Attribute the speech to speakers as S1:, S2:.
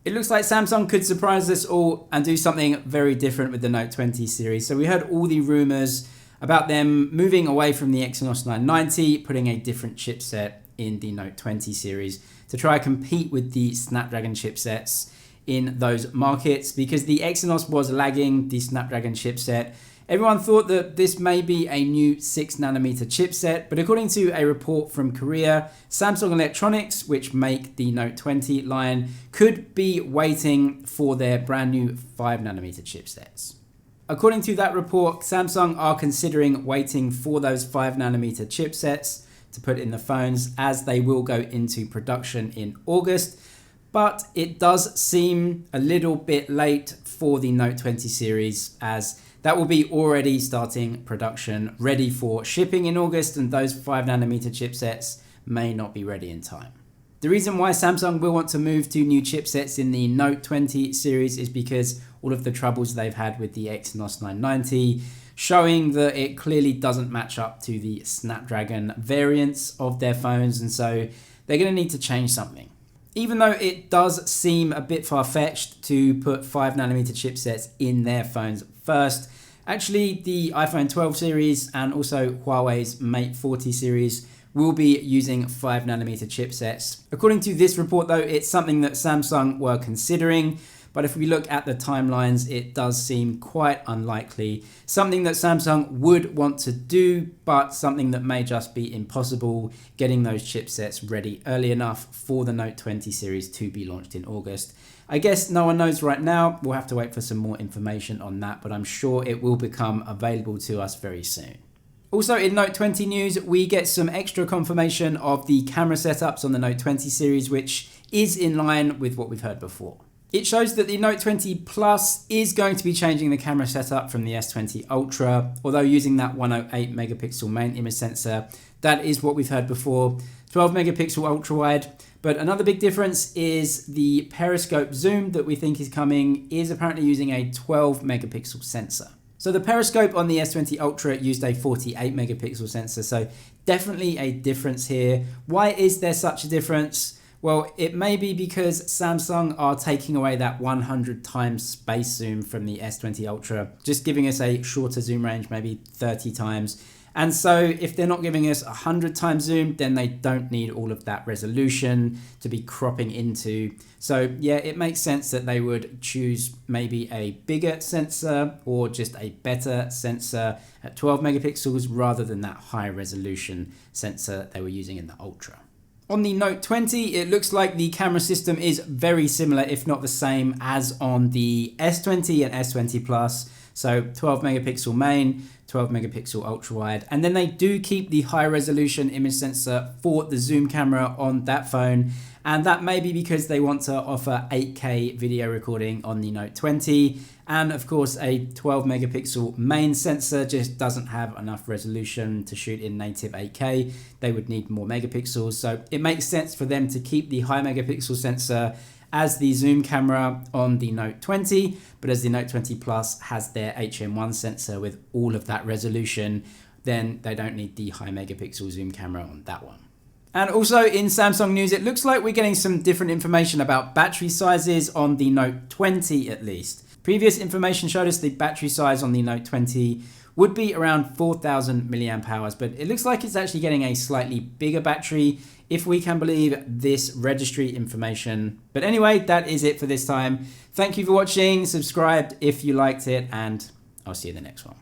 S1: It looks like Samsung could surprise us all and do something very different with the Note 20 series. So we heard all the rumors about them moving away from the Exynos 990, putting a different chipset in the Note 20 series to try and compete with the Snapdragon chipsets in those markets. Because the Exynos was lagging the Snapdragon chipset, everyone thought that this may be a new 6nm chipset, but according to a report from Korea, Samsung Electronics, which make the Note 20 line, could be waiting for their brand new 5nm chipsets. According to that report, Samsung are considering waiting for those 5nm chipsets to put in the phones, as they will go into production in August. But it does seem a little bit late for the Note 20 series, as that will be already starting production, ready for shipping in August, and those 5nm chipsets may not be ready in time. The reason why Samsung will want to move to new chipsets in the Note 20 series is because all of the troubles they've had with the Exynos 990, showing that it clearly doesn't match up to the Snapdragon variants of their phones, and so they're going to need to change something. Even though it does seem a bit far-fetched to put 5nm chipsets in their phones first, actually the iPhone 12 series and also Huawei's Mate 40 series will be using 5nm chipsets. According to this report though, it's something that Samsung were considering, but if we look at the timelines, it does seem quite unlikely. Something that Samsung would want to do, but something that may just be impossible, getting those chipsets ready early enough for the Note 20 series to be launched in August. I guess no one knows right now. We'll have to wait for some more information on that, but I'm sure it will become available to us very soon. Also in Note 20 news, we get some extra confirmation of the camera setups on the Note 20 series, which is in line with what we've heard before. It shows that the Note 20 Plus is going to be changing the camera setup from the S20 Ultra, although using that 108 megapixel main image sensor. That is what we've heard before, 12 megapixel ultra wide. But another big difference is the periscope zoom that we think is coming is apparently using a 12 megapixel sensor. So the periscope on the S20 Ultra used a 48 megapixel sensor, so definitely a difference here. Why is there such a difference? Well, it may be because Samsung are taking away that 100 times space zoom from the S20 Ultra, just giving us a shorter zoom range, maybe 30 times. And so if they're not giving us 100 times zoom, then they don't need all of that resolution to be cropping into. So yeah, it makes sense that they would choose maybe a bigger sensor or just a better sensor at 12 megapixels rather than that high resolution sensor they were using in the Ultra. On the Note 20, it looks like the camera system is very similar, if not the same, as on the S20 and S20 Plus. So 12 megapixel main, 12 megapixel ultra wide. And then they do keep the high resolution image sensor for the zoom camera on that phone. And that may be because they want to offer 8K video recording on the Note 20. And of course, a 12 megapixel main sensor just doesn't have enough resolution to shoot in native 8K. They would need more megapixels. So it makes sense for them to keep the high megapixel sensor as the zoom camera on the Note 20, but as the Note 20 Plus has their HM1 sensor with all of that resolution, then they don't need the high megapixel zoom camera on that one. And also in Samsung news, it looks like we're getting some different information about battery sizes on the Note 20 at least. Previous information showed us the battery size on the Note 20 would be around 4,000 milliamp hours, but it looks like it's actually getting a slightly bigger battery, if we can believe this registry information. But anyway, that is it for this time. Thank you for watching, subscribe if you liked it, and I'll see you in the next one.